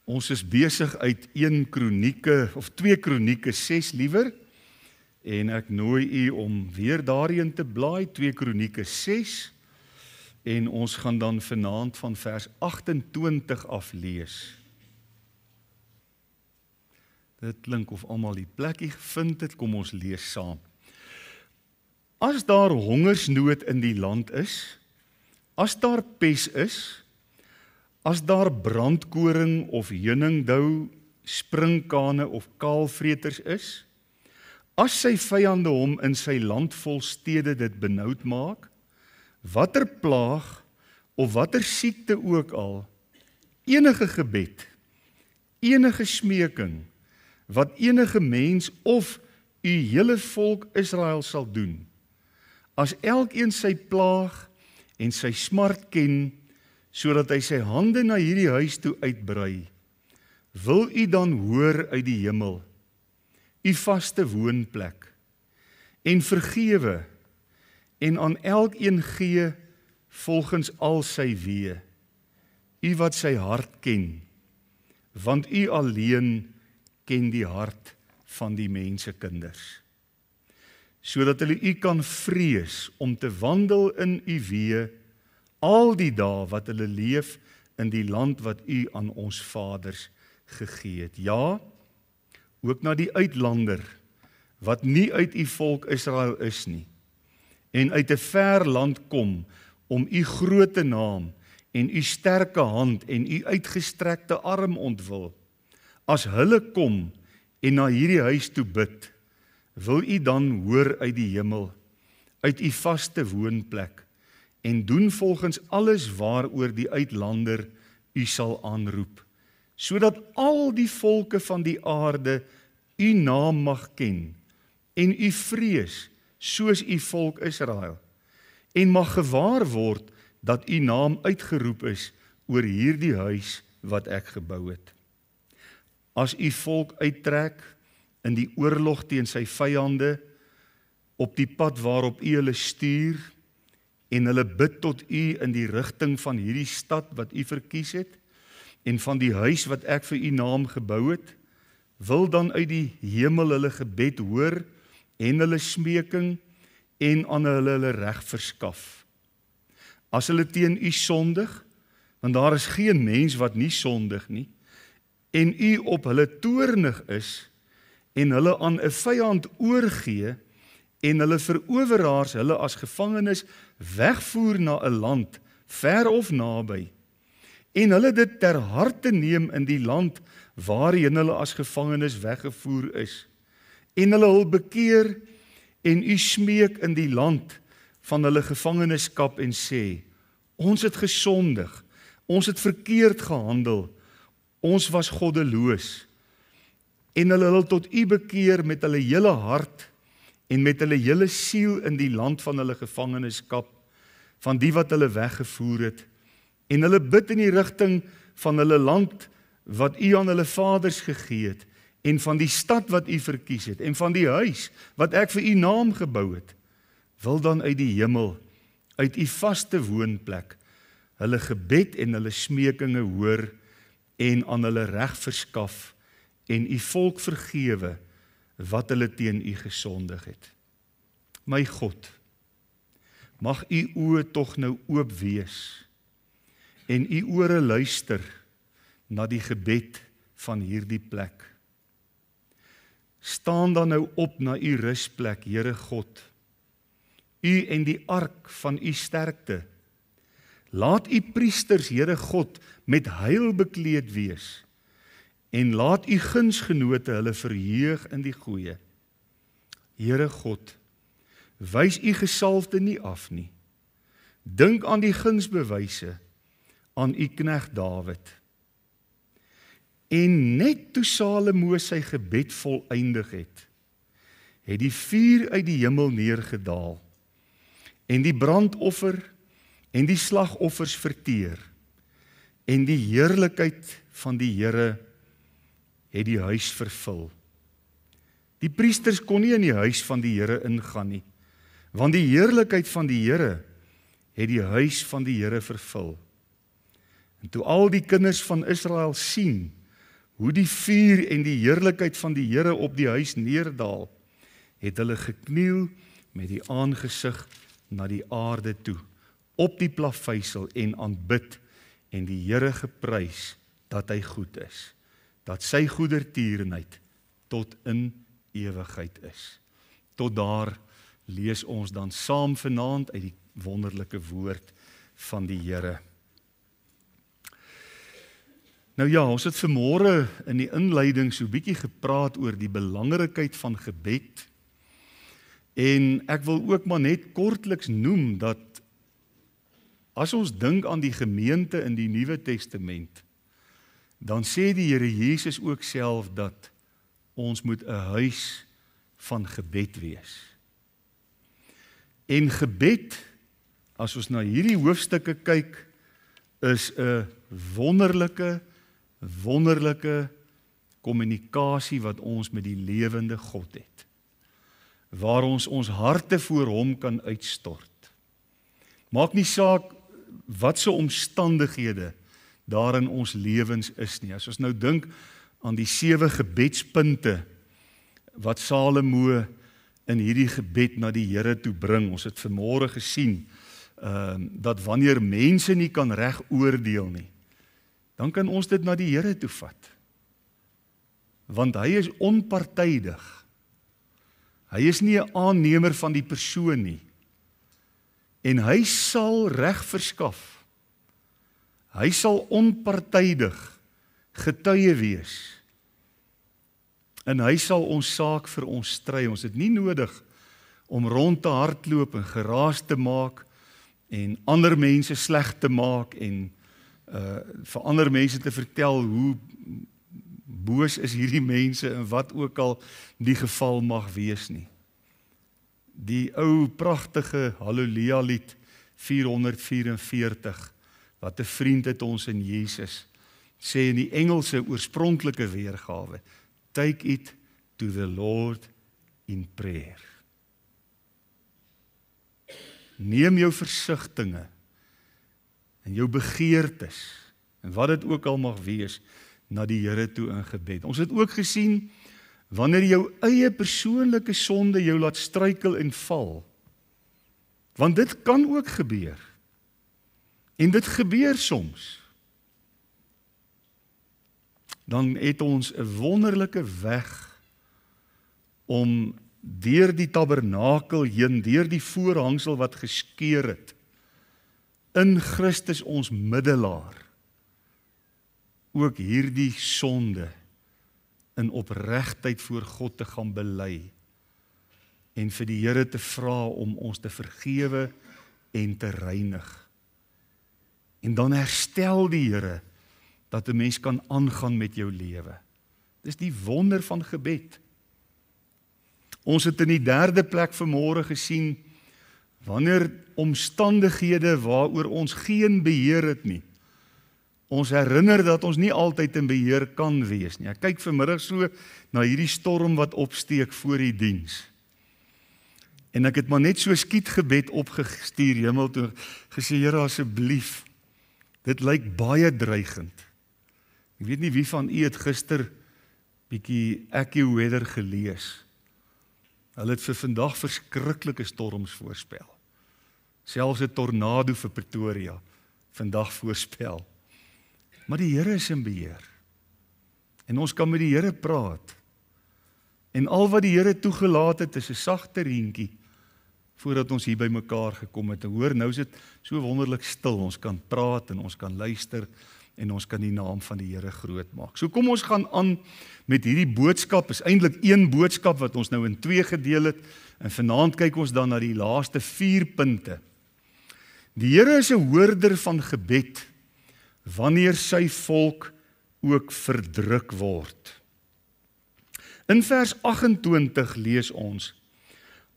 Ons is besig uit 1 Kronieke of 2 Kronieke 6 liewer, en ek nooi u om weer daarin te blaai, 2 Kronieke 6, en ons gaan dan vanaand van vers 28 af lees. Dit klink of almal die plekkie gevind het, kom ons lees saam. As daar hongersnood in die land is, as daar pes is, as daar brandkoring of heuningdou, springkane of kaalvreters is, as sy vyande hom in sy land vol stede dit benoud maak, watter plaag of watter siekte ook al, enige gebed, enige smeking, wat enige mens of u hele volk Israel sal doen, as elkeen sy plaag en sy smart ken, sodat hy sy hande na hierdie huis toe uitbrei, wil u dan hoor uit die hemel, u vaste woonplek, en vergewe, en aan elkeen gee volgens al sy weë, u wat sy hart ken, want u alleen ken die hart van die mensekinders, sodat hulle u kan vrees om te wandel in u weë, al die dae wat hulle leef in die land wat u aan ons vaders gegee het. Ja, ook na die uitlander, wat nie uit u volk Israel is nie, en uit 'n ver land kom, om u groote naam, en u sterke hand, en u uitgestrekte arm ontwil. As hulle kom, en na hierdie huis toe bid, wil u dan hoor uit die hemel, uit u vaste woonplek, en doen volgens alles waaroor die uitlander u sal aanroep, sodat al die volke van die aarde u naam mag ken, en u vrees, soos u volk Israel, en mag gewaar word, dat u naam uitgeroep is, oor hierdie huis wat ek gebou het. As u volk uittrek, in die oorlog teen sy vyande, op die pad waarop u hulle stuur, en hulle bid tot u in die rigting van hierdie stad wat u verkies het, en van die huis wat ek vir u naam gebou het, wil dan uit die hemel hulle gebed hoor, en hulle smeking, en aan hulle reg verskaf. As hulle teen u sondig, want daar is geen mens wat nie sondig nie, en u op hulle toornig is, en hulle aan 'n vyand oorgee, en hulle veroweraars hulle as gevangenes wegvoer na 'n land, ver of naby, en hulle dit ter harte neem in die land, waarheen hulle as gevangenes weggevoer is, en hulle hul bekeer, en u smeek in die land van hulle gevangenskap en sê, ons het gesondig, ons het verkeerd gehandel, ons was goddeloos, en hulle tot u bekeer met hulle hele hart, en met hulle hele siel in die land van hulle gevangenskap, van die wat hulle weggevoer het, en hulle bid in die rigting van hulle land, wat u aan hulle vaders gegee het, en van die stad wat u verkies het, en van die huis, wat ek vir u naam gebou het, wil dan uit die hemel, uit u vaste woonplek, hulle gebed en hulle smekinge hoor, en aan hulle reg verskaf, en u volk vergewe, wat hulle teen u gesondig het. My God, mag u oë tog nou oop wees, en u ore luister, na die gebed van hierdie plek. Staan dan nou op na u rusplek, Here God, u en die ark van u sterkte. Laat u priesters, Here God, met heil bekleed wees, en laat u gunsgenote hulle verheug in die goeie. Here God, wys u gesalfde nie af nie. Dink aan die gunsbewyse, aan u knegt Dawid. En net toe Salomo sy gebed voleindig het, het die vuur uit die hemel neergedaal, en die brandoffer en die slagoffers verteer, en die heerlikheid van die Here het die huis vervul. Die priesters kon nie in die huis van die Here ingaan nie, want die heerlikheid van die Here het die huis van die Here vervul. En toe al die kinders van Israel sien hoe die vuur en die heerlikheid van die Here op die huis neerdaal, het hulle gekniel met die aangesig na die aarde toe, op die plaveisel en aanbid en die Here geprys dat hy goed is, dat sy goedertierenheid tot in ewigheid is. Tot daar lees ons dan saam vanaand uit die wonderlike woord van die Here. Nou ja, ons het vanmôre in die inleiding so bietjie gepraat oor die belangrikheid van gebed. En ek wil ook maar net kortliks noem dat as ons dink aan die gemeente in die Nuwe Testament, dan sê die Here Jesus ook self dat ons moet 'n huis van gebed wees. En gebed, as ons na hierdie hoofstukke kyk, is 'n wonderlike kommunikasie wat ons met die lewende God het, waar ons harte voor hom kan uitstort. Maak nie saak wat se omstandighede daar in ons lewens is nie. As ons nou dink aan die 7 gebedspunte wat Salomo in hierdie gebed na die Here toe bring. Ons het vanmôre gesien dat wanneer mense nie kan reg oordeel nie, dan kan ons dit na die Here toe vat. Want hy is onpartydig. Hy is nie 'n aannemer van die persoon nie. En hy sal reg verskaf. Hy sal onpartydig getuie wees. En hy sal ons saak vir ons stry. Ons het nie nodig om rond te hardloop en geraas te maak en ander mense sleg te maak en vir ander mense te vertel hoe boos is hierdie mense en wat ook al die geval mag wees nie. Die ou pragtige Halleluja lied 444 wat 'n vriend het ons in Jesus sê in die Engelse oorspronklike weergawe, take it to the Lord in prayer. Neem jou versigtinge en jou begeertes en wat dit ook al mag wees na die Here toe in gebed. Ons het ook gesien wanneer jou eie persoonlike sonde jou laat struikel en val, want dit kan ook gebeur en dit gebeur soms, dan het ons 'n wonderlike weg om deur die tabernakel heen, deur die voorhangsel wat geskeur het, in Christus ons middelaar, ook hierdie sonde in opregtheid voor God te gaan bely en vir die Here te vra om ons te vergewe en te reinig. En dan herstel die Here dat 'n mens kan aangaan met jou lewe. Dis die wonder van gebed. Ons het in die 3de plek vanmôre gesien, wanneer omstandighede waaroor ons geen beheer het nie, ons herinner dat ons nie altyd in beheer kan wees nie. Ek kyk vanmiddag so na hierdie storm wat opsteek voor die diens. En ek het maar net so skietgebed opgestuur hemel toe, gesê, Here asseblief, dit lyk baie dreigend. Ek weet nie wie van u het gister bietjie AccuWeather gelees. Hulle het vir vandag verskriklike storms voorspel. Selfs 'n tornado vir Pretoria vandag voorspel. Maar die Here is in beheer. En ons kan met die Here praat. En al wat die Here toegelaat het is 'n sagte reentjie voordat ons hier by mekaar gekom het. En hoor, nou is dit so wonderlik stil. Ons kan praat en ons kan luister en ons kan die naam van die Here groot maak. So kom ons gaan aan met hierdie boodskap. Is eintlik een boodskap wat ons nou in 2 gedeel het. En vanaand kyk ons dan na die laaste 4 punte. Die Here is 'n hoorder van gebed wanneer sy volk ook verdruk word. In vers 28 lees ons: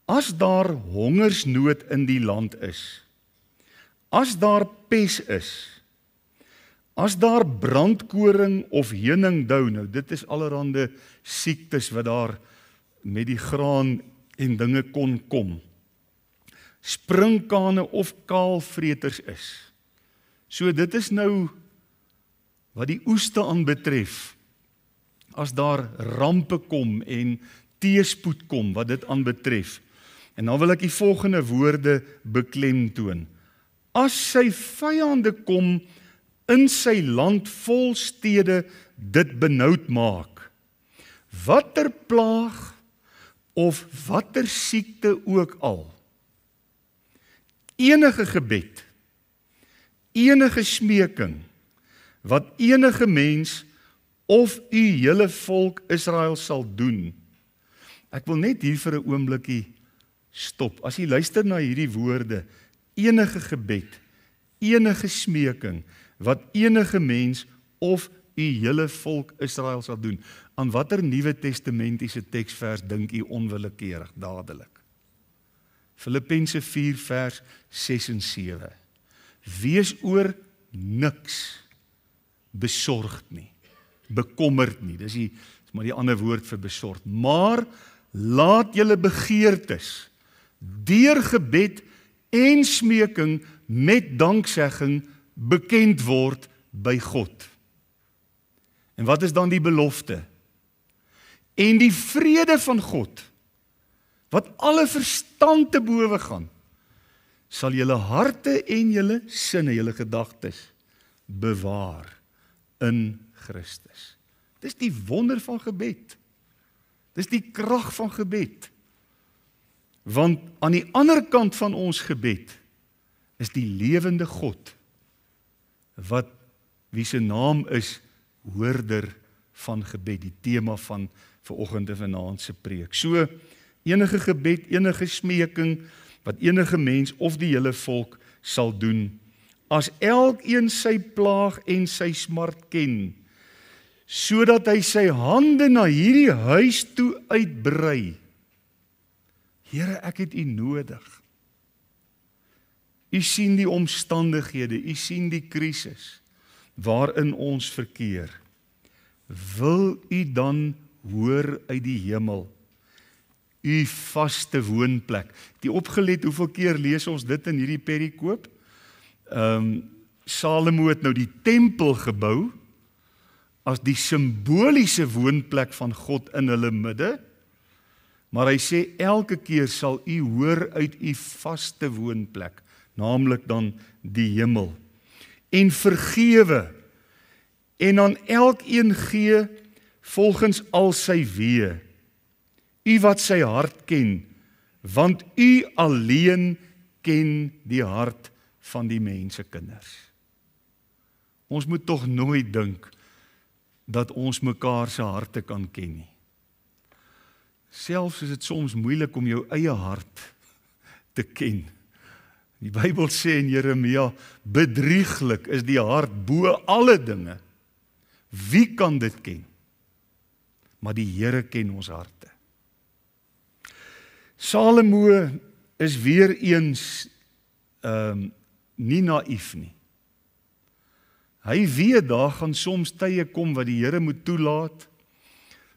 As daar hongersnood in die land is, as daar pes is, as daar brandkoring of heuningdou, nou dit is allerhande siektes wat daar met die graan en dinge kon kom, springkane of kaalvreters is. So dit is nou wat die oeste aanbetref, as daar rampe kom en teëspoed kom wat dit aanbetref. En dan wil ek die volgende woorde beklemtoon. As sy vyande kom in sy land vol stede dit benoud maak, watter plaag of watter siekte ook al, enige gebed, enige smeking, wat enige mens of u hele volk Israel sal doen. Ek wil net hier vir 'n oombliekie stop. As jy luister na hierdie woorde, enige gebed, enige smeking, wat enige mens of u hele volk Israel sal doen. Aan watter Nuwe Testamentiese teksvers dink u onwillekeurig dadelik? Filippense 4 vers 6 en 7. Wees oor niks besorgd nie, bekommerd nie. Dis maar die ander woord vir besorgd. Maar laat julle begeertes deur gebed en smeking met danksegging bekend word by God. En wat is dan die belofte? En die vrede van God, wat alle verstand te bowe gaan, sal julle harte en julle sinne, julle gedagtes bewaar in Christus. Dis die wonder van gebed. Dis die krag van gebed. Want aan die ander kant van ons gebed is die lewende God, wie se naam is hoorder van gebed, die tema van vanoggend en vanaand se preek. So, enige gebed, enige smeking, wat enige mens of die hele volk sal doen, as elkeen sy plaag en sy smart ken, sodat hy sy hande na hierdie huis toe uitbrei. Here, ek het u nodig. U sien die omstandighede, u sien die krisis waarin ons verkeer. Wil u dan hoor uit die hemel, u vaste woonplek. Die opgelet, hoeveel keer lees ons dit in hierdie perikoop? Salomo het nou die tempel gebou as die simboliese woonplek van God in hulle midde, maar hy sê elke keer sal u hoor uit u vaste woonplek, naamlik dan die hemel, en vergewe, en aan elkeen gee volgens al sy weë, u wat sy hart ken, want u alleen ken die hart van die mensekinders. Ons moet tog nooit dink dat ons mekaar se harte kan ken nie. Selfs is dit soms moeilik om jou eie hart te ken. Die Bybel sê in Jeremia, bedrieglik is die hart bo alle dinge. Wie kan dit ken? Maar die Here ken ons harte. Salomo is weer eens nie naïef nie. Hy weet daar gaan soms tye kom wat die Here moet toelaat,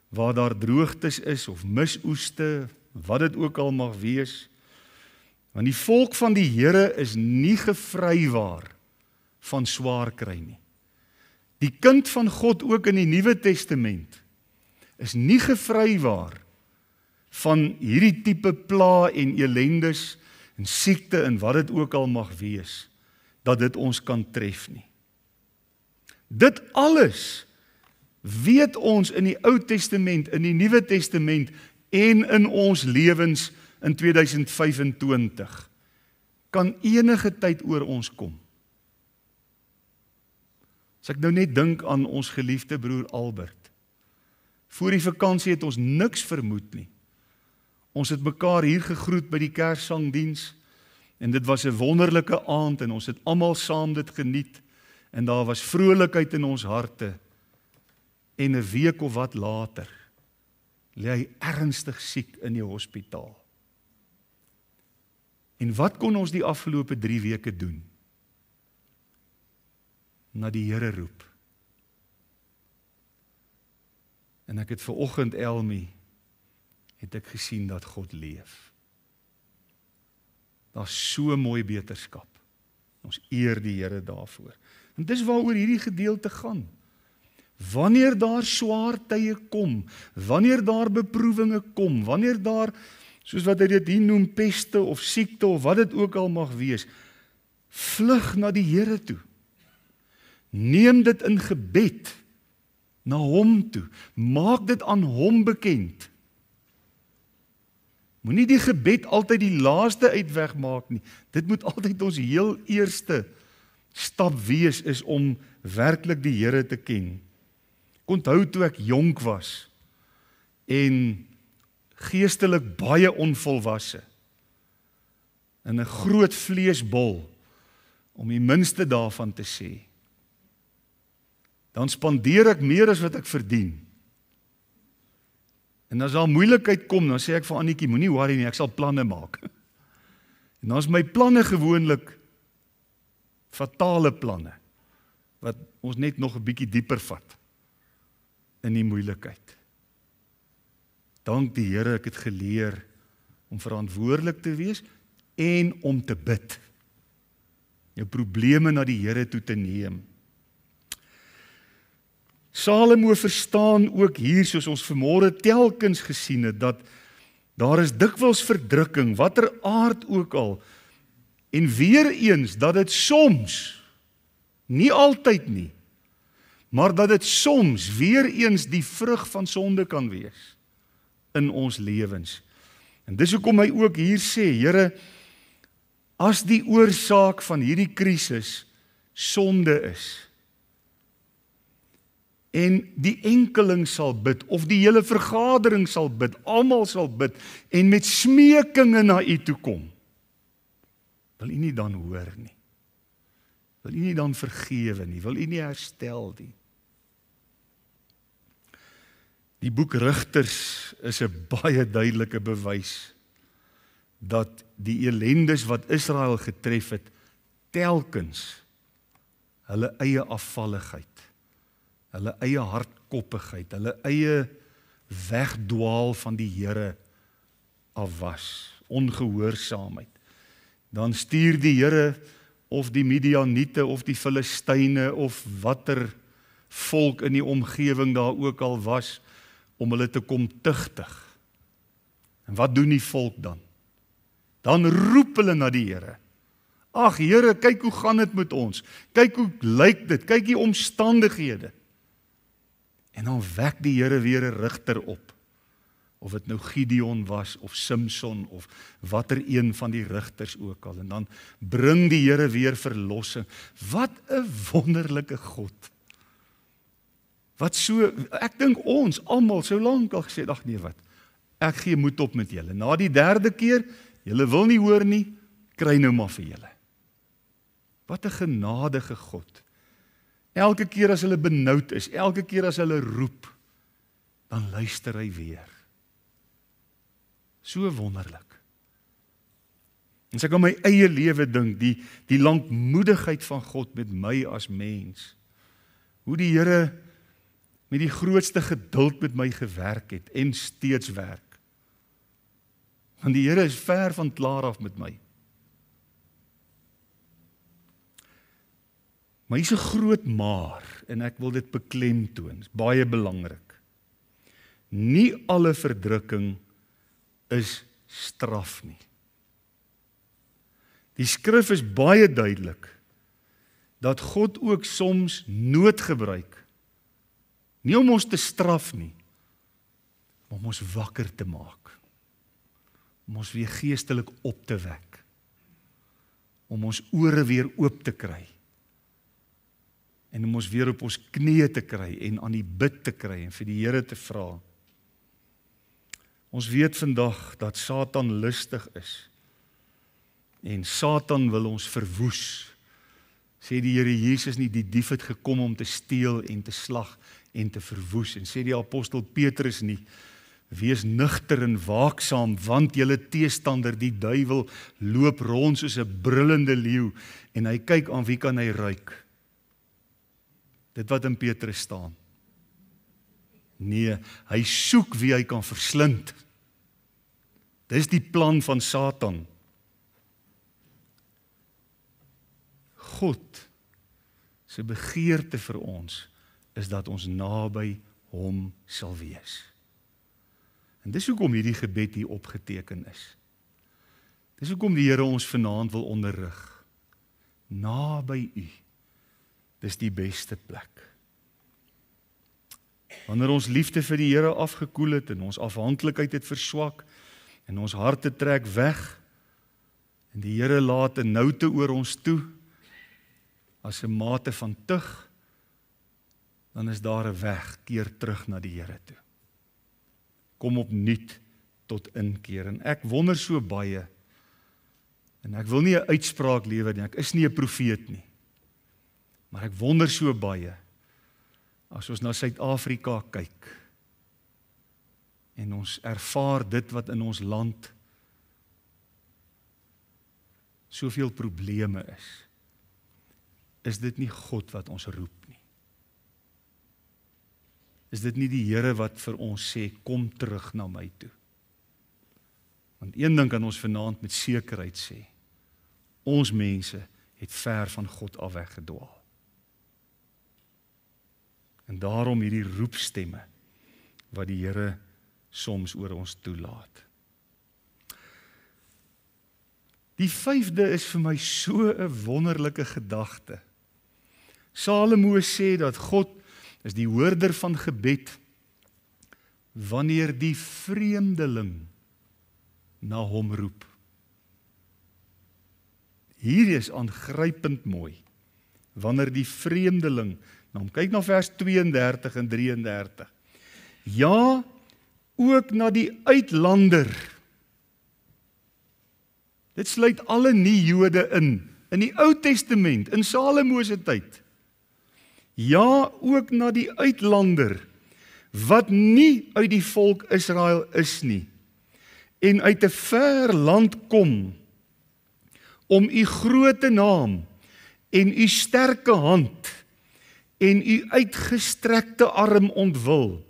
waar daar droogtes is of misoeste, wat dit ook al mag wees. Want die volk van die Here is nie gevrywaar van swaar kry nie. Die kind van God ook in die Nuwe Testament is nie gevrywaar van hierdie tipe pla en elendes en siekte en wat dit ook al mag wees, dat dit ons kan tref nie. Dit alles weet ons in die Ou Testament, in die Nuwe Testament en in ons lewens in 2025 kan enige tyd oor ons kom. As ek nou net dink aan ons geliefde broer Albert. Voor die vakansie het ons niks vermoed nie. Ons het mekaar hier gegroet by die Kerssangdiens en dit was 'n wonderlike aand en ons het almal saam dit geniet en daar was vrolikheid in ons harte. En 'n week of wat later lê hy ernstig siek in die hospitaal. En wat kon ons die afgelope 3 weke doen? Na die Here roep. En ek het vanoggend Elmi, het ek gesien dat God leef. Daar's so mooi beterskap. Ons eer die Here daarvoor. En dis waaroor hierdie gedeelte gaan. Wanneer daar swaar tye kom, wanneer daar beproewinge kom, wanneer daar, soos wat hy dit hier noem, peste of siekte of wat dit ook al mag wees, vlug na die Here toe. Neem dit in gebed na hom toe. Maak dit aan hom bekend. Moenie die gebed altyd die laaste uitweg maak nie. Dit moet altyd ons heel eerste stap wees, is om werklik die Here te ken. Ek onthou toe ek jonk was en geestelik baie onvolwasse in 'n groot vleesbol, om die minste daarvan te sê. Dan spandeer ek meer as wat ek verdien. En as daar moeilikheid kom, dan sê ek vir Annetjie, moenie worry nie, ek sal planne maak. En dan is my planne gewoonlik fatale planne, wat ons net nog 'n bietjie dieper vat in die moeilikheid. Dank die Here, ek het geleer om verantwoordelik te wees en om te bid. Jou probleme na die Here toe te neem. Salomo verstaan ook hier, soos ons vanmôre telkens gesien het, dat daar is dikwels verdrukking, watter aard ook al, en weer eens, dat dit soms, nie altyd nie, maar dat dit soms weer eens die vrug van sonde kan wees in ons lewens. En dis hoekom hy ook hier sê, Here, as die oorsaak van hierdie krisis sonde is, en die enkeling sal bid, of die hele vergadering sal bid, almal sal bid, en met smeekinge na u toe kom, wil u nie dan hoor nie? Wil u nie dan vergewe nie? Wil u nie herstel nie? Die boek Rigters is 'n baie duidelike bewys dat die elendes wat Israel getref het, telkens hulle eie afvalligheid, hulle eie hardkoppigheid, hulle eie wegdwaal van die Here af was, ongehoorsaamheid. Dan stuur die Here of die Midianiete of die Filistyne of watter volk in die omgewing daar ook al was, om hulle te kom tugtig. En wat doen die volk dan? Dan roep hulle na die Here. Ag Here, kyk hoe gaan dit met ons. Kyk hoe lyk dit. Kyk die omstandighede. En dan wek die Here weer 'n rigter op. Of dit nou Gideon was of Samson of watter een van die rigters ook al. En dan bring die Here weer verlossing. Wat 'n wonderlike God. Wat so, ek dink ons almal so lank al gesê, ag nee wat, ek gee moed op met julle. Na die derde keer, julle wil nie hoor nie, kry nou maar vir julle. Wat 'n genadige God. Elke keer as hulle benoud is, elke keer as hulle roep, dan luister hy weer. So wonderlik. En as ek aan my eie lewe dink, die lankmoedigheid van God met my as mens, hoe die Here met die grootste geduld met my gewerk het en steeds werk. Want die Here is ver van klaar af met my. Maar hier's 'n groot maar, en ek wil dit beklemtoon, is baie belangrik. Nie alle verdrukking is straf nie. Die skrif is baie duidelik, dat God ook soms nood gebruik, nie om ons te straf nie, maar om ons wakker te maak, om ons weer geestelik op te wek, om ons ore weer oop te kry, en om ons weer op ons knieë te kry, en aan die bid te kry, en vir die Here te vra. Ons weet vandag dat Satan lustig is, en Satan wil ons verwoes. Sê die Here Jesus nie, die dief het gekom om te steel en te slag en te verwoes. En sê die apostel Petrus nie, wees nugter en waaksaam, want julle teestander, die duiwel, loop rond soos 'n brullende leeu, en hy kyk aan wie kan hy ruik. Dit wat in Petrus staan. Nee, hy soek wie hy kan verslind. Dis die plan van Satan. God se begeerte vir ons is dat ons naby hom sal wees. En dis hoekom hierdie gebed hier opgeteken is. Dis hoekom die Here ons vanaand wil onderrig. Naby u, dis die beste plek. Wanneer ons liefde vir die Here afgekoel het en ons afhanklikheid het verswak en ons harte trek weg en die Here laat 'n noute oor ons toe as 'n mate van tug, dan is daar 'n weg, keer terug na die Here toe. Kom opnuut tot inkeer. En ek wonder so baie, en ek wil nie 'n uitspraak lewer nie, ek is nie 'n profeet nie, maar ek wonder so baie, as ons na Suid-Afrika kyk, en ons ervaar dit wat in ons land soveel probleme is dit nie God wat ons roep nie? Is dit nie die Here wat vir ons sê, kom terug na my toe? Want een ding kan ons vanaand met sekerheid sê, ons mense het ver van God af weggedwaal. En daarom hierdie roepstemme wat die Here soms oor ons toelaat. Die 5de is vir my so 'n wonderlike gedagte. Salomo sê dat God is die hoorder van gebed wanneer die vreemdeling na hom roep. Hier is aangrypend mooi, wanneer die vreemdeling na hom, kyk na vers 32 en 33, ja, ook na die uitlander. Dit sluit alle nie-Jode in die Ou Testament, in Salomo se tyd. Ja, ook na die uitlander, wat nie uit die volk Israel is nie, en uit 'n ver land kom, om u groote naam, en u sterke hand, en u uitgestrekte arm ontwil.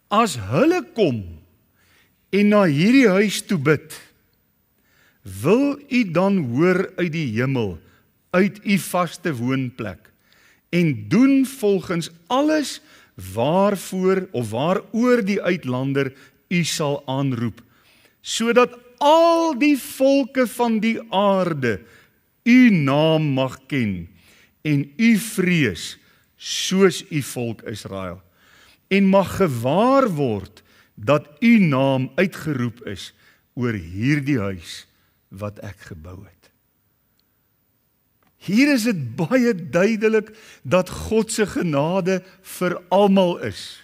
As hulle kom, en na hierdie huis toe bid, wil u dan hoor uit die hemel, uit u vaste woonplek, en doen volgens alles waarvoor of waaroor die uitlander u sal aanroep, sodat al die volke van die aarde u naam mag ken, en u vrees soos u volk Israel, en mag gewaar word dat u naam uitgeroep is oor hierdie huis wat ek gebou het. Hier is dit baie duidelik dat God se genade vir almal is.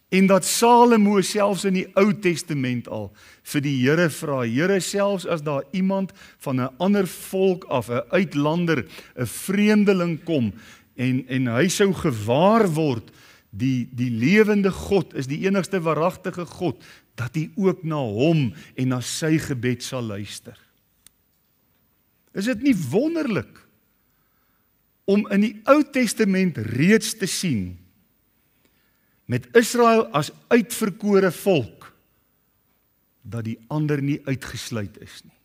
En dat Salomo selfs in die Ou Testament al vir die Here vra, Here, selfs as daar iemand van 'n ander volk af, 'n uitlander, 'n vreemdeling kom, en hy sou gewaar word, die lewende God is die enigste waaragtige God, dat hy ook na hom en na sy gebed sal luister. Is dit nie wonderlik om in die Ou Testament reeds te sien, met Israel as uitverkore volk, dat die ander nie uitgesluit is nie.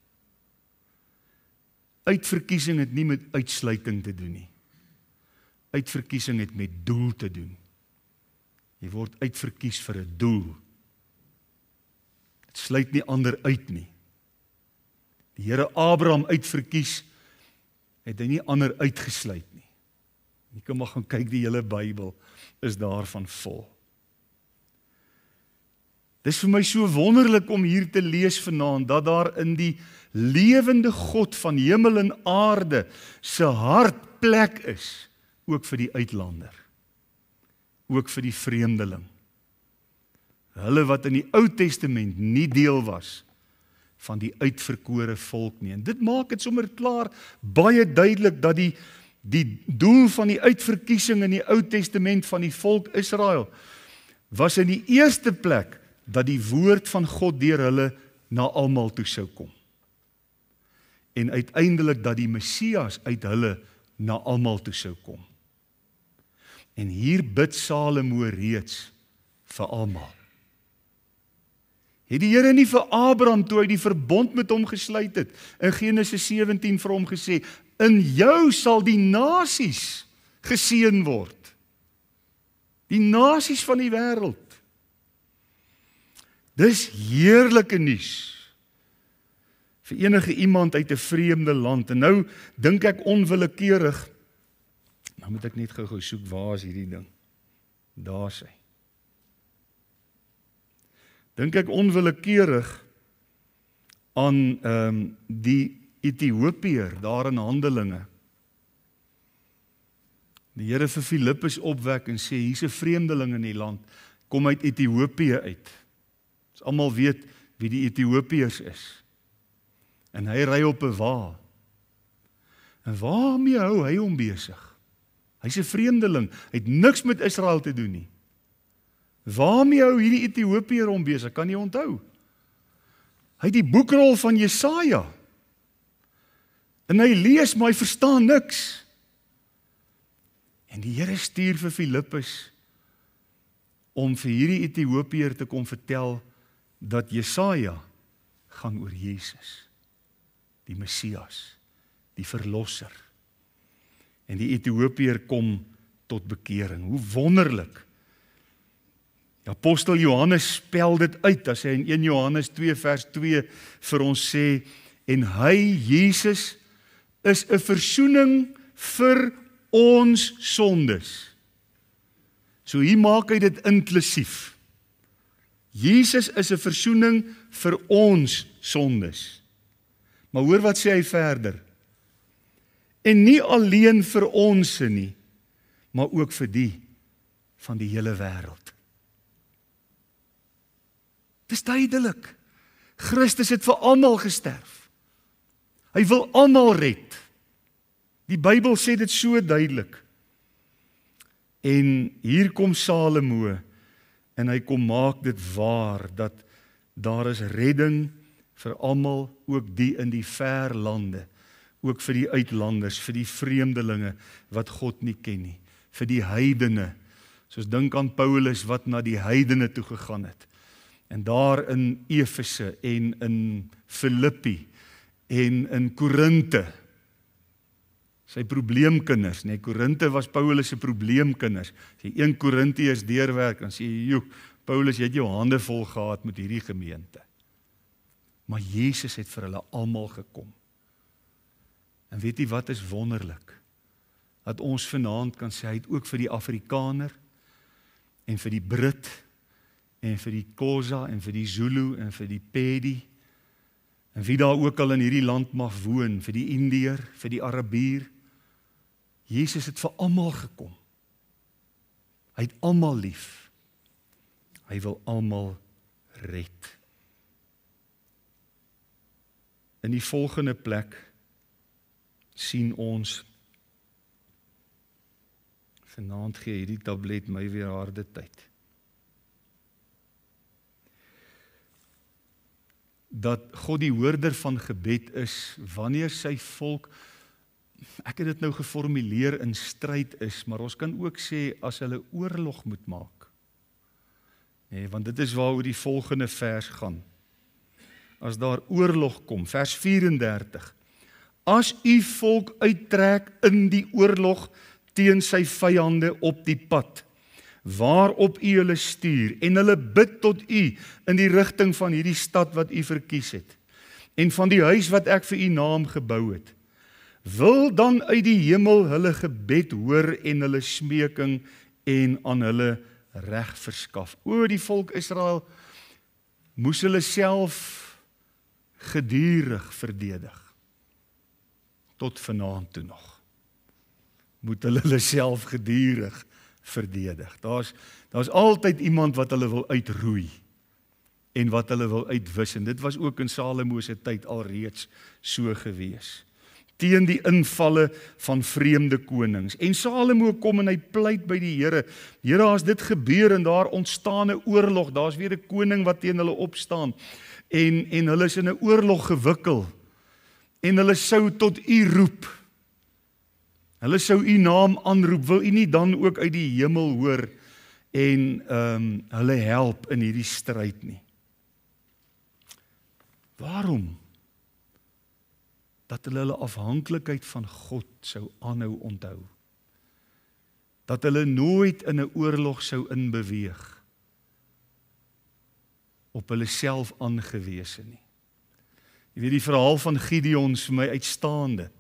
Uitverkiesing het nie met uitsluiting te doen nie. Uitverkiesing het met doel te doen. Jy word uitverkies vir 'n doel. Dit sluit nie ander uit nie. Die Here Abraham uitverkies, het hy nie ander uitgesluit nie. Jy kan maar gaan kyk, die hele Bybel is daarvan vol. Dis vir my so wonderlik om hier te lees vanaand, dat daar in die lewende God van hemel en aarde se hart plek is, ook vir die uitlander, ook vir die vreemdeling. Hulle wat in die Ou Testament nie deel was van die uitverkore volk nie. En dit maak dit sommer klaar, baie duidelik, dat die doel van die uitverkiesing in die Ou Testament van die volk Israel was in die eerste plek dat die woord van God deur hulle na almal toe sou kom. En uiteindelik dat die Messias uit hulle na almal toe sou kom. En hier bid Salomo reeds vir almal. Het die Here nie vir Abraham, toe hy die verbond met hom gesluit het, in Genesis 17 vir hom gesê, in jou sal die nasies geseën word. Die nasies van die wêreld. Dis heerlike nuus vir enige iemand uit 'n vreemde land. En nou dink ek onwillekeurig, nou moet ek net gou soek, waar is hierdie ding? Daar is hy. Dink ek onwillekeurig aan die Ethiopiër daar in Handelinge. Die Here vir Filippus opwek en sê, hier's 'n vreemdeling in die land, kom uit Ethiopië uit. Ons almal weet wie die Ethiopiërs is. En hy ry op 'n wa. En waarmee hou hy hom besig? Hy's 'n vreemdeling, hy het niks met Israel te doen nie. Waarmee hou hierdie Ethiopiër hom besig? Kan jy onthou? Hy het die boekrol van Jesaja. En hy lees, maar hy verstaan niks. En die Here stuur vir Filippus om vir hierdie Ethiopiër te kom vertel dat Jesaja gaan oor Jesus, die Messias, die verlosser. En die Ethiopiër kom tot bekering. Hoe wonderlik. Die apostel Johannes spel dit uit as hy in 1 Johannes 2 vers 2 vir ons sê, en hy, Jesus, is 'n versoening vir ons sondes. So hier maak hy dit inklusief. Jesus is 'n versoening vir ons sondes. Maar hoor wat sê hy verder. En nie alleen vir ons nie, maar ook vir die van die hele wêreld. Dis duidelik. Christus het vir almal gesterf. Hy wil almal red. Die Bybel sê dit so duidelik. En hier kom Salomo en hy kom maak dit waar dat daar is redding vir almal, ook die in die ver lande, ook vir die uitlanders, vir die vreemdelinge wat God nie ken nie, vir die heidene. Soos dink aan Paulus wat na die heidene toe gegaan het. En daar in Efese en in Filippi en in Korinte, sy probleemkinders, nee, Korinte was Paulus se probleemkinders. As jy 1 Korintiërs deurwerk, dan sê jy, joh, Paulus, jy het jou hande vol gehad met hierdie gemeente. Maar Jesus het vir hulle almal gekom. En weet jy wat is wonderlik? Dat ons vanaand kan sê, hy het ook vir die Afrikaner, en vir die Brit, en vir die Xhosa, en vir die Zulu, en vir die Pedi, en wie daar ook al in hierdie land mag woon, vir die Indiër, vir die Arabier. Jesus het vir almal gekom. Hy het almal lief. Hy wil almal red. In die volgende plek sien ons, vanaand gee hierdie tablet my weer harde tyd, dat God die hoorder van gebed is, wanneer sy volk, ek het dit nou geformuleer in stryd is, maar ons kan ook sê, as hulle oorlog moet maak. Nee, want dit is waaroor die volgende vers gaan. As daar oorlog kom, vers 34, as u volk uittrek in die oorlog teen sy vyande op die pad, waarop u hulle stuur, en hulle bid tot u in die rigting van hierdie stad wat u verkies het, en van die huis wat ek vir u naam gebou het, wil dan uit die hemel hulle gebed hoor en hulle smeking en aan hulle reg verskaf. O, die volk Israel moes hulle self gedurig verdedig. Tot vanaand toe nog. Moet hulle self gedurig verdedig. Daar's altyd iemand wat hulle wil uitroei en wat hulle wil uitwis. En dit was ook in Salomo se tyd alreeds so gewees. Teen die invalle van vreemde konings. En Salomo kom en hy pleit by die Here. Here, as dit gebeur en daar ontstaan 'n oorlog, daar's weer 'n koning wat teen hulle opstaan en hulle is in 'n oorlog gewikkel en hulle sou tot u roep. Hulle sou u naam aanroep, wil u nie dan ook uit die hemel hoor en hulle help in hierdie stryd nie. Waarom? Dat hulle afhanklikheid van God sou aanhou onthou. dat hulle nooit in 'n oorlog sou inbeweeg, op hulle self aangewese nie. Jy weet die verhaal van Gideon is vir my uitstaande.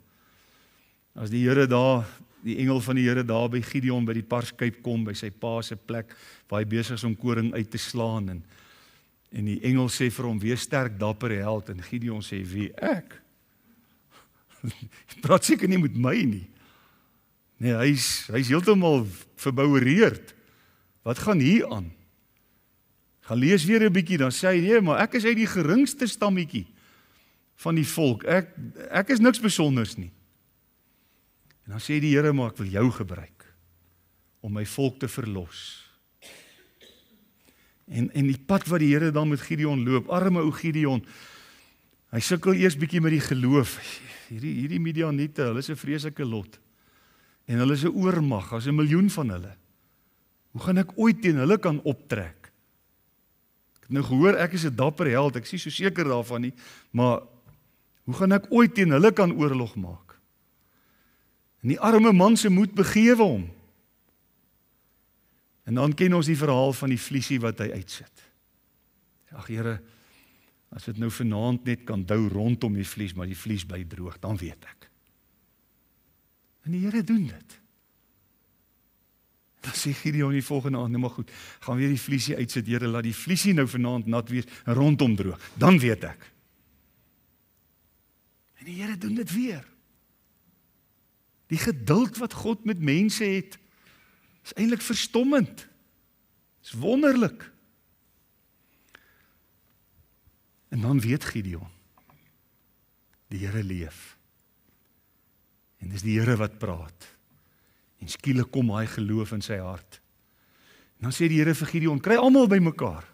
As die Here daar, die engel van die Here daar by Gideon by die parskuip kom, by sy pa se plek, waar hy besig is om koring uit te slaan, en die engel sê vir hom, wees sterk, dapper held, en Gideon sê, wie, ek? Jy praat seker nie met my nie. Nee, hy's heeltemal verboureerd. Wat gaan hier aan? Gaan lees weer 'n bietjie, dan sê hy, nee, maar ek is uit die geringste stammetjie van die volk. Ek is niks besonders nie. En dan sê die Here, maar ek wil jou gebruik om my volk te verlos. En die pad wat die Here dan met Gideon loop, arme ou Gideon, hy sukkel eers bietjie met die geloof. Hierdie Midianiete, hulle is 'n vreeslike lot. En hulle is 'n oormag, as 1 miljoen van hulle. Hoe gaan ek ooit teen hulle kan optrek? Ek het nou gehoor, ek is 'n dapper held, ek is nie so seker daarvan nie, maar hoe gaan ek ooit teen hulle kan oorlog maak? En die arme man se moed begewe hom. En dan ken ons die verhaal van die vliesie wat hy uitsit. Ag Here, as dit nou vanaand net kan dou rondom die vlies, maar die vlies bly droog, dan weet ek. En die Here doen dit. Dan sê Gideon die volgende aand, nou maar goed, gaan weer die vliesie uitsit, Here, laat die vliesie nou vanaand nat wees en rondom droog, dan weet ek. En die Here doen dit weer. Die geduld wat God met mense het, is eintlik verstommend. Is wonderlik. En dan weet Gideon, die Here leef. En dis die Here wat praat. En skielik kom hy geloof in sy hart. En dan sê die Here vir Gideon, kry almal by mekaar.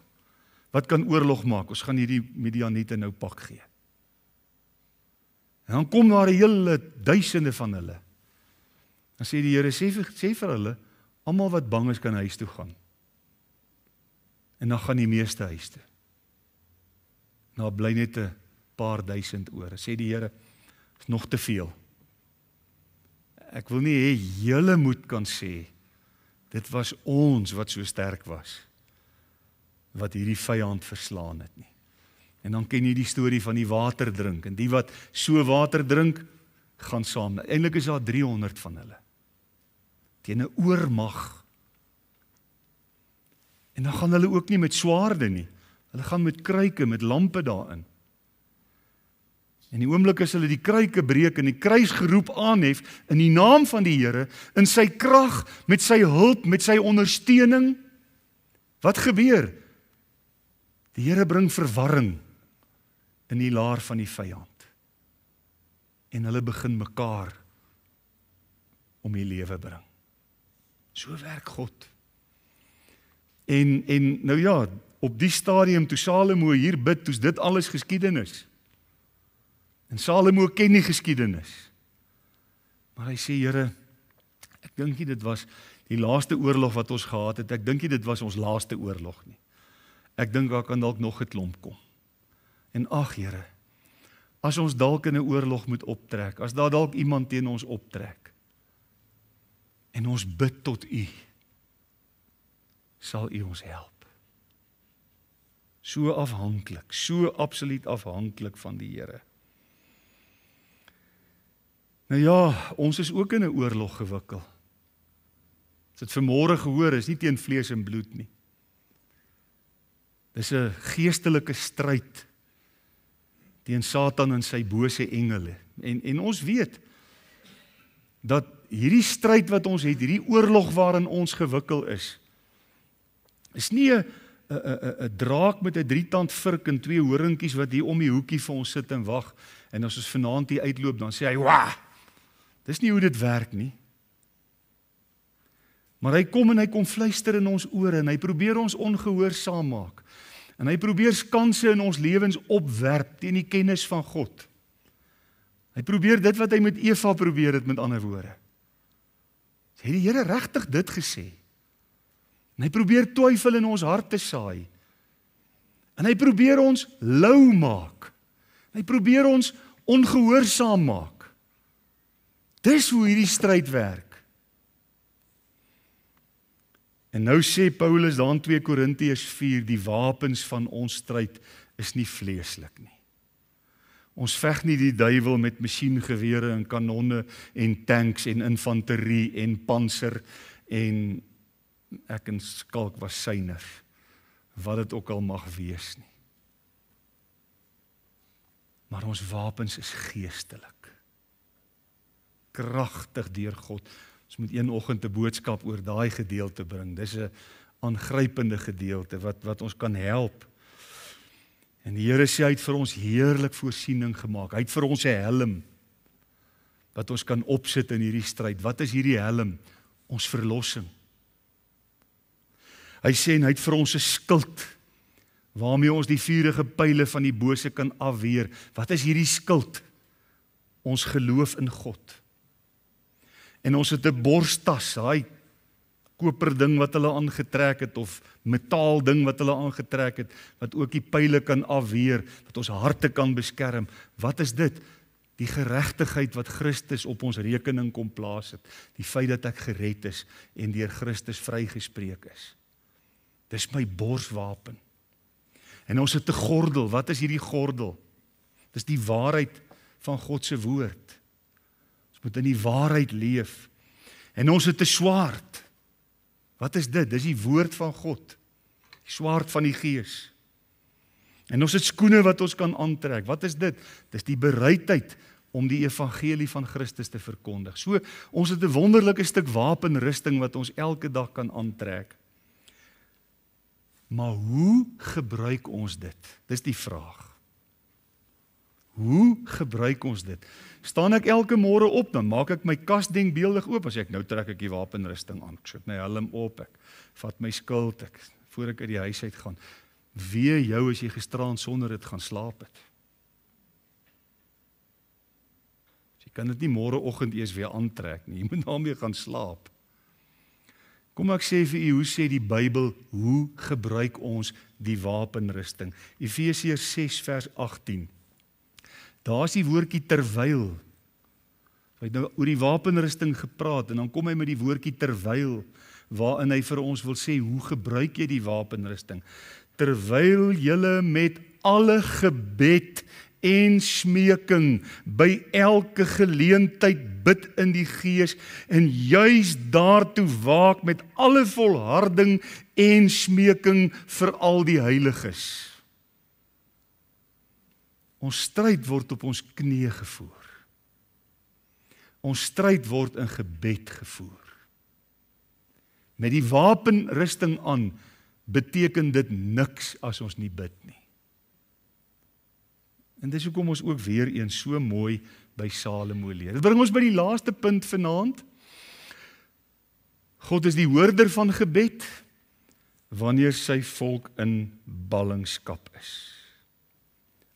Wat kan oorlog maak? Ons gaan hierdie Midianiete nou pak gee. En dan kom daar 'n hele duisende van hulle. Dan sê die Here, sê vir hulle, almal wat bang is kan huis toe gaan. En dan gaan die meeste huis toe. Nou bly net 'n paar duisend oor. Sê die Here, is nog te veel. Ek wil nie hê julle moet kan sê, dit was ons wat so sterk was, wat hierdie vyand verslaan het nie. En dan ken jy die storie van die water drink, en die wat so water drink, gaan saam. Eintlik is daar 300 van hulle. Teen 'n oormag. En dan gaan hulle ook nie met swaarde nie. Hulle gaan met kruike, met lampe daarin. En die oomblik as hulle die kruike breek en die kruisgeroep aanhef in die naam van die Here, in sy krag, met sy hulp, met sy ondersteuning, wat gebeur? Die Here bring verwarring in die laar van die vyand. En hulle begin mekaar om die lewe bring. So werk God. En nou ja, op die stadium toe Salomo hier bid, toes dit alles geskiedenis. En Salomo ken die geskiedenis. Maar hy sê, Here, ek dink nie dit was die laaste oorlog wat ons gehad het, ek dink nie dit was ons laaste oorlog nie. Ek dink daar kan dalk nog 'n klomp kom. En ag Here, as ons dalk in 'n oorlog moet optrek, as daar dalk iemand teen ons optrek, en ons bid tot U, sal U ons help. So afhanklik, so absoluut afhanklik van die Here. Nou ja, ons is ook in 'n oorlog gewikkel. As dit vanmôre gehoor is, nie teen vlees en bloed nie. Dis 'n geestelike stryd teen Satan en sy bose engele. En ons weet dat hierdie stryd wat ons het, hierdie oorlog waarin ons gewikkel is nie 'n draak met 'n 3-tand vurk en 2 horingkies wat hier om die hoekie vir ons sit en wag. En as ons vanaand hier uitloop, dan sê hy, "Wah!" Dis nie hoe dit werk nie. Maar hy kom en hy kom fluister in ons ore en hy probeer ons ongehoorsaam maak. En hy probeer skanse in ons lewens opwerp teen die kennis van God. Hy probeer dit wat hy met Eva probeer het, met ander woorde. Het die Here regtig dit gesê? En hy probeer twyfel in ons harte saai. En hy probeer ons lou maak. Hy probeer ons ongehoorsaam maak. Dis hoe hierdie stryd werk. En nou sê Paulus daar in 2 Korintiërs 4, die wapens van ons stryd is nie vleeslik nie. Ons veg nie die duiwel met masjiengewere en kanonne en tanks en infanterie en panser en ek en Skalk was syner, wat dit ook al mag wees nie. Maar ons wapens is geestelik, kragtig deur God. Ons moet een oggend 'n boodskap oor daai gedeelte bring. Dis 'n aangrypende gedeelte wat ons kan help. En die Here sê hy het vir ons heerlik voorsiening gemaak. Hy het vir ons 'n helm wat ons kan opsit in hierdie stryd. Wat is hierdie helm? Ons verlossing. Hy sê en hy het vir ons 'n skild waarmee ons die vuurige pyle van die bose kan afweer. Wat is hierdie skild? Ons geloof in God. En ons het 'n borstas, daai koper ding wat hulle aangetrek het of metaal ding wat hulle aangetrek het, wat ook die pyle kan afweer, wat ons harte kan beskerm. Wat is dit? Die geregtigheid wat Christus op ons rekening kom plaas het. Die feit dat ek gered is en deur Christus vrygespreek is. Dis my borswapen. En ons het 'n gordel. Wat is hierdie gordel? Dis die waarheid van God se woord. Ons moet in die waarheid leef. En ons het 'n swaard. Wat is dit? Dis die woord van God. Die swaard van die Gees. En ons het skoene wat ons kan aantrek. Wat is dit? Dis die bereidheid om die evangelie van Christus te verkondig. So, ons het 'n wonderlike stuk wapenrusting wat ons elke dag kan aantrek. Maar hoe gebruik ons dit? Dis die vraag. Hoe gebruik ons dit? Staan ek elke môre op, dan maak ek my kas denkbeeldig oop, as ek nou trek ek die wapenrusting aan, ek sit my helm op, ek vat my skild, voor ek uit die huis uit gaan. Wee jou as jy gisteraand sonder dit gaan slaap het. Jy kan dit nie môreoggend eers weer aantrek nie, jy moet daarmee gaan slaap. Kom ek sê vir u, hoe sê die Bybel, hoe gebruik ons die wapenrusting? Efesiërs 6 vers 18. Daar is die woordjie terwyl. Hy het nou oor die wapenrusting gepraat, en dan kom hy met die woordjie terwyl, waarin hy vir ons wil sê, hoe gebruik jy die wapenrusting? Terwyl julle met alle gebed en smeking by elke geleentheid bid in die Gees en juis daartoe waak met alle volharding en smeking vir al die heiliges. Ons stryd word op ons knieë gevoer. Ons stryd word in gebed gevoer. Met die wapenrusting aan beteken dit niks as ons nie bid nie. En dis hoekom ons ook weer eens so mooi by Salomo leer. Dit bring ons by die laaste punt vanaand. God is die hoorder van gebed wanneer sy volk in ballingskap is.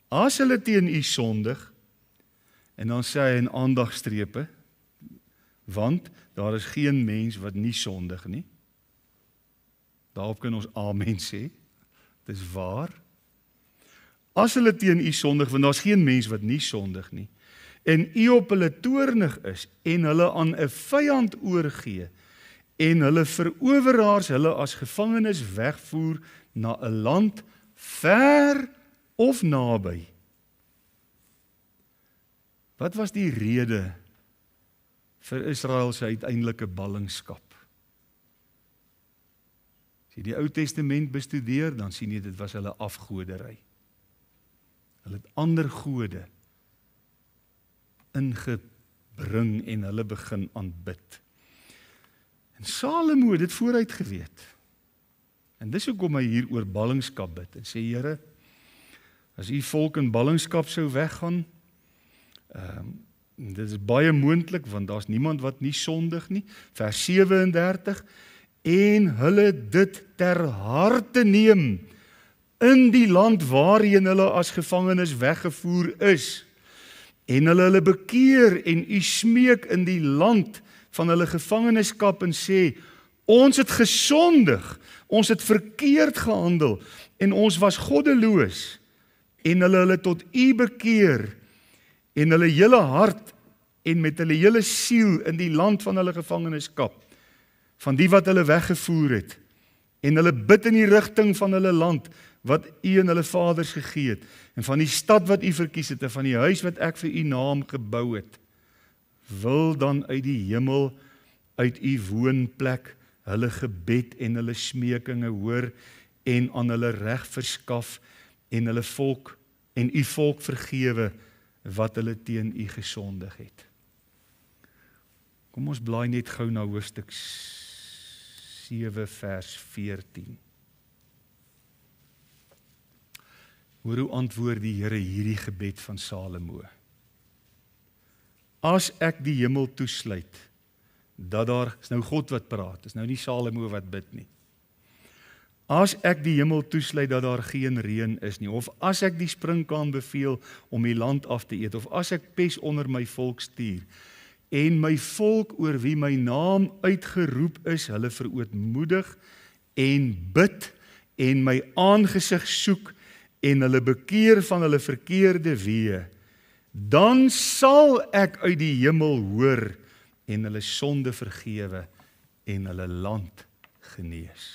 As hulle teen u sondig, en dan sê hy in aandagstrepe, want daar is geen mens wat nie sondig nie. Daarop kan ons amen sê. Dis waar. As hulle teen u sondig, want daar is geen mens wat nie sondig nie, en u op hulle toornig is, en hulle aan 'n vyand oorgee, en hulle veroweraars hulle as gevangenes wegvoer na 'n land ver of naby. Wat was die rede vir Israel se uiteindelike ballingskap? As jy die Ou Testament bestudeer, dan sien jy dit was hulle afgodery. Hulle het ander gode ingebring en hulle begin aanbid. En Salomo het dit vooruit geweet. En dis hoekom hy hier oor ballingskap bid en sê, Here, as u volk in ballingskap sou weggaan, dit is baie moontlik, want daar's niemand wat nie sondig nie, vers 37, en hulle dit ter harte neem, in die land waarheen hulle as gevangenes weggevoer is, en hulle bekeer en u smeek in die land van hulle gevangenskap en sê, ons het gesondig, ons het verkeerd gehandel, en ons was goddeloos, en hulle tot u bekeer, en hulle hele hart, en met hulle hele siel in die land van hulle gevangenskap, van die wat hulle weggevoer het, En hulle bid in die rigting van hulle land, wat u en hulle vaders gegee het, en van die stad wat u verkies het, en van die huis wat ek vir u naam gebou het, wil dan uit die hemel, uit u woonplek, hulle gebed en hulle smekinge hoor, en aan hulle reg verskaf, en hulle volk, en u volk vergewe, wat hulle teen u gesondig het. Kom ons blaai net gou na hoofstuk 7 vers 14. Hoor hoe antwoord die Here hierdie gebed van Salomo. As ek die hemel toesluit, dat daar, is nou God wat praat, is nou nie Salomo wat bid nie. As ek die hemel toesluit dat daar geen reën is nie, of as ek die sprinkaan beveel om die land af te eet, of as ek pes onder my volk stuur, en my volk oor wie my naam uitgeroep is, hulle verootmoedig en bid, en my aangesig soek, en hulle bekeer van hulle verkeerde weë, dan sal ek uit die hemel hoor, en hulle sonde vergewe, en hulle land genees.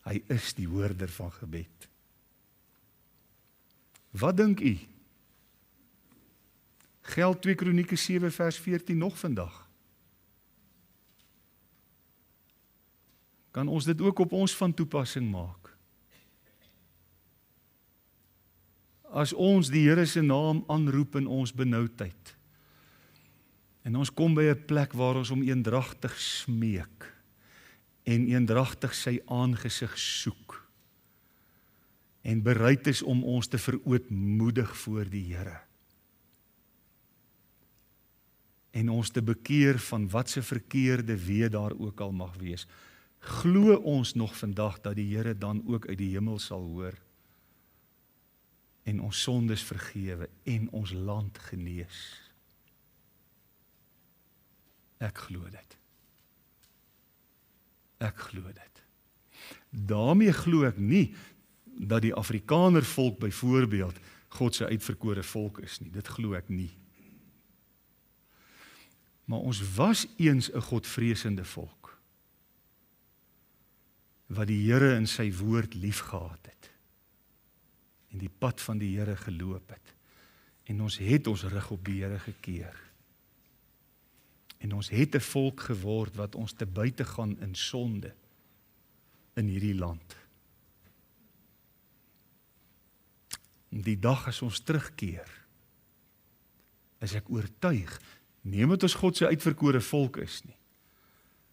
Hy is die hoorder van gebed. Wat dink u? Geld 2 Kronieke 7 vers 14 nog vandag? Kan ons dit ook op ons van toepassing maak? As ons die Here se naam aanroep in ons benoudheid, en ons kom by 'n plek waar ons om eendragtig smeek, en eendragtig sy aangesig soek, en bereid is om ons te verootmoedig voor die Here, en ons te bekeer van wat se verkeerde weë daar ook al mag wees, glo ons nog vandag dat die Here dan ook uit die hemel sal hoor, en ons sondes vergewe, en ons land genees. Ek glo dit. Ek glo dit. Daarmee glo ek nie dat die Afrikaner volk byvoorbeeld God se uitverkore volk is nie. Dit glo ek nie. Maar ons was eens 'n Godvreesende volk, wat die Here in sy woord liefgehad het, en die pad van die Here geloop het, en ons het ons rug op die Here gekeer. En ons het 'n volk geword wat ons te buite gaan in sonde in hierdie land. En die dag as ons terugkeer, is ek oortuig, nie omdat ons God se uitverkore volk is nie,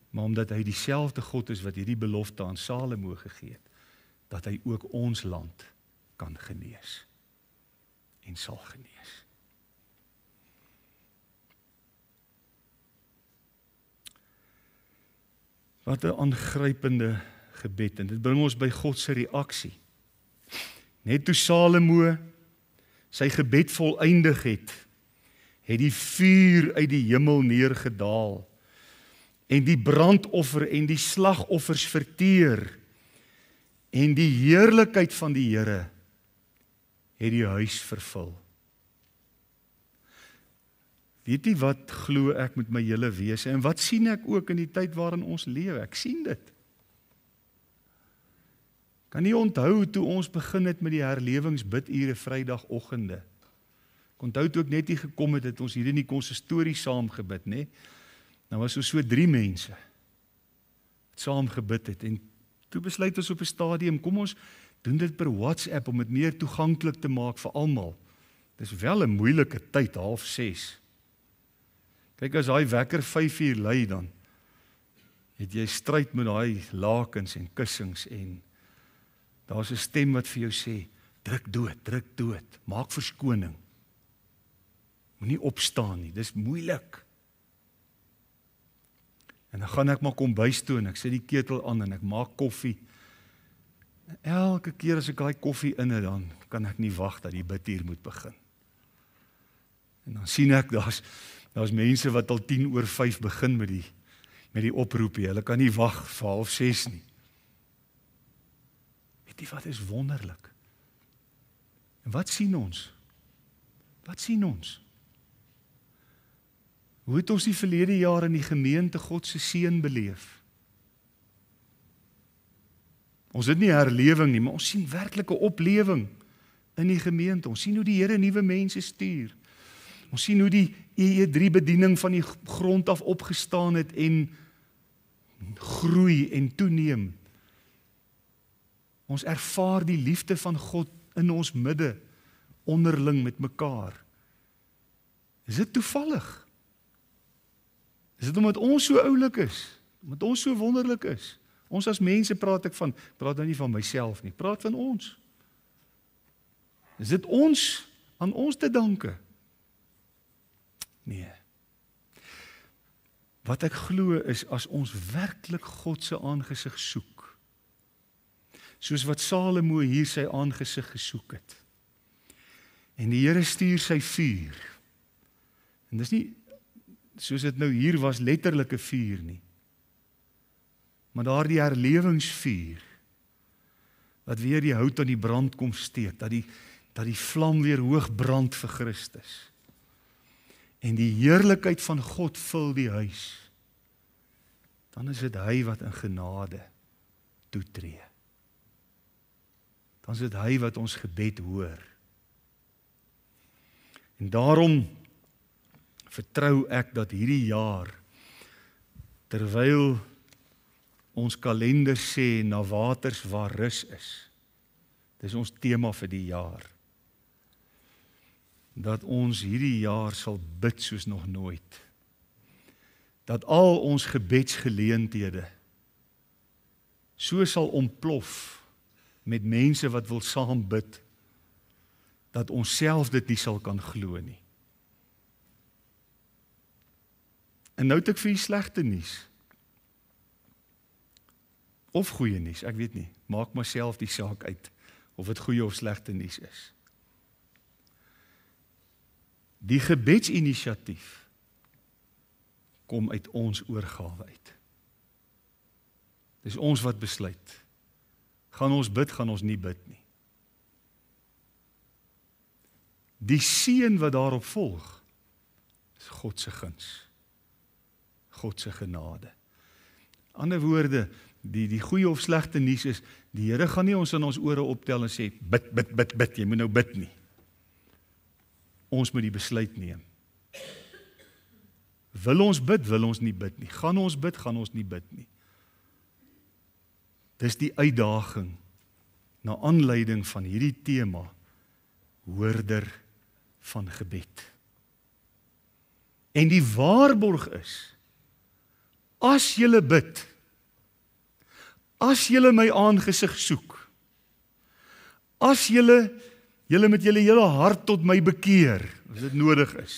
maar omdat hy dieselfde God is wat hierdie belofte aan Salomo gegee het, dat hy ook ons land kan genees en sal genees. Wat 'n aangrypende gebed, en dit bring ons by God se reaksie. Net toe Salomo sy gebed volëindig het, het die vuur uit die hemel neergedaal, en die brandoffer en die slagoffers verteer, en die heerlikheid van die Here het die huis vervul. Weet jy wat glo ek met my hele wese, en wat sien ek ook in die tyd waarin ons lewe? Ek sien dit. Kan nie onthou toe ons begin het met die herlewingsbidure Vrydagoggende. Ek onthou toe ek net hier gekom het, het ons hier in die konsistorie saam gebid, né? Nou was ons so 3 mense wat saam gebid het, en toe besluit ons op 'n stadium, kom ons doen dit per WhatsApp om dit meer toeganklik te maak vir almal. Dis wel 'n moeilike tyd, 5:30. Kyk, as daai wekker 5:00 lui, dan het jy stryd met daai lakens en kussings, en daar's 'n stem wat vir jou sê, druk dood, maak verskoning. Moenie opstaan nie, dis moeilik. En dan gaan ek maar kombuis toe, en ek sit die ketel aan, en ek maak koffie. En elke keer as ek daai koffie in het, dan kan ek nie wag dat die biduur moet begin. En dan sien ek, daar's mense wat al 5:10 begin met die oproepie. Hulle kan nie wag vir 5:30 nie. Weet jy wat is wonderlik? En wat sien ons? Wat sien ons? Hoe het ons die verlede jaar in die gemeente God se seën beleef? Ons het nie herlewing nie, maar ons sien werklike oplewing in die gemeente. Ons sien hoe die Here nuwe mense stuur. Ons sien hoe die EE3 bediening van die grond af opgestaan het en groei en toeneem. Ons ervaar die liefde van God in ons midde, onderling met mekaar. Is dit toevallig? Is dit omdat ons so oulik is? Omdat ons so wonderlik is? Ons as mense praat nou nie van myself nie, praat van ons. Is dit ons, aan ons te danke? Nee. Wat ek glo is, as ons werklik God se aangesig soek, soos wat Salomo hier sy aangesig gesoek het, en die Here stuur sy vuur, en dis nie, soos dit nou hier was, letterlike vuur nie, maar daar die herlewingsvuur, wat weer die hout aan die brand kom steek, dat die vlam weer hoog brand vir Christus, en die heerlikheid van God vul die huis, dan is dit hy wat in genade toetree. Dan is dit hy wat ons gebed hoor. En daarom vertrou ek dat hierdie jaar, terwyl ons kalender sê, na waters waar rus is, dis ons tema vir die jaar, dat ons hierdie jaar sal bid soos nog nooit. Dat al ons gebedsgeleenthede so sal ontplof met mense wat wil saam bid, dat ons self dit nie sal kan glo nie. En nou het ek vir u slegte nuus. Of goeie nuus, ek weet nie. Maak maar self die saak uit, of dit goeie of slegte nuus is. Die gebedsinisiatief kom uit ons oorgawe uit. Dis ons wat besluit. Gaan ons bid, gaan ons nie bid nie. Die seën wat daarop volg, is God se guns. God se genade. Ander woorde, die goeie of slegte nuus is, die Here gaan nie ons in ons ore optel en sê, bid, jy moet nou bid nie. Ons moet die besluit neem. Wil ons bid, wil ons nie bid nie. Gaan ons bid, gaan ons nie bid nie. Dis die uitdaging na aanleiding van hierdie tema, hoorder van gebed. En die waarborg is, as julle bid, as julle my aangesig soek, as julle met julle hele hart tot my bekeer, as dit nodig is,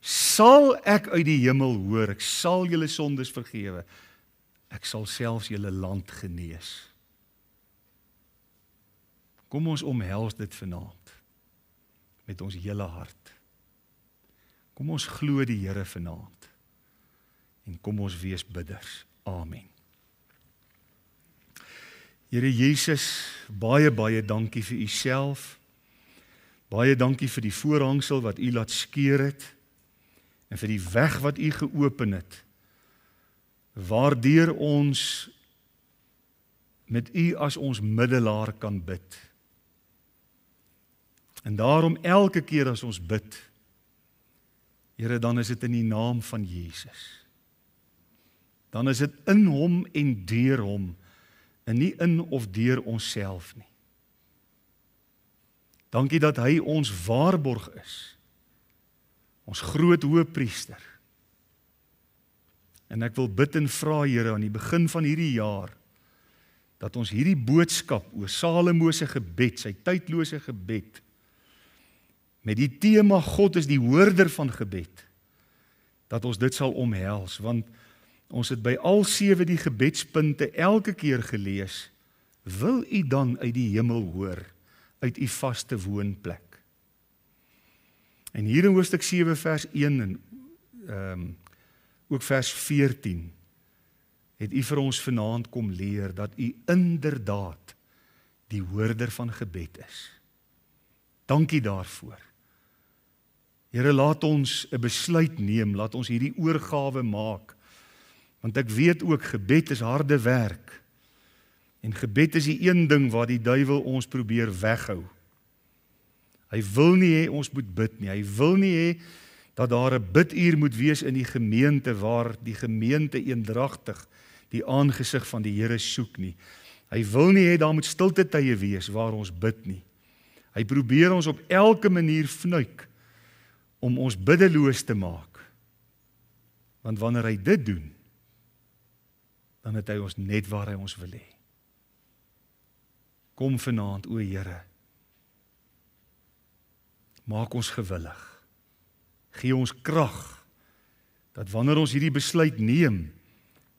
sal ek uit die hemel hoor, ek sal julle sondes vergewe, ek sal selfs julle land genees. Kom ons omhels dit vanaand, met ons hele hart. Kom ons glo die Here vanaand, en kom ons wees bidders. Amen. Here Jesus, baie dankie vir u self, baie dankie vir die voorhangsel wat u laat skeur het, en vir die weg wat u geopen het, waardeur ons met u as ons middelaar kan bid. En daarom elke keer as ons bid, Here, dan is dit in die naam van Jesus. Dan is dit in hom en deur hom, en nie in of deur onsself nie. Dankie dat hy ons waarborg is, ons groot hoëpriester. En ek wil bid en vra, Here, aan die begin van hierdie jaar, dat ons hierdie boodskap oor Salomo se gebed, sy tydlose gebed, met die tema God is die hoorder van gebed, dat ons dit sal omhels, want ons het by al 7 die gebedspunte elke keer gelees, wil u dan uit die hemel hoor, uit u vaste woonplek. En hier in hoofstuk 7 vers 1 en ook vers 14, het u vir ons vanaand kom leer, dat u inderdaad die hoorder van gebed is. Dankie daarvoor. Here, laat ons 'n besluit neem, laat ons hierdie oorgawe maak, want ek weet ook, gebed is harde werk, En gebed is die een ding waar die duiwel ons probeer weghou. Hy wil nie hê ons moet bid nie. Hy wil nie hê dat daar 'n biduur moet wees in die gemeente waar die gemeente eendragtig die aangesig van die Here soek nie. Hy wil nie hê daar moet stilte tye wees waar ons bid nie. Hy probeer ons op elke manier fnuik om ons biddeloos te maak. Want wanneer hy dit doen, dan het hy ons net waar hy ons wil hê. Kom vanaand, o Here. Maak ons gewillig. Gee ons krag, dat wanneer ons hierdie besluit neem,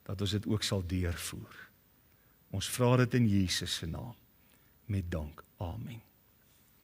dat ons dit ook sal deurvoer. Ons vra dit in Jesus se naam, met dank. Amen.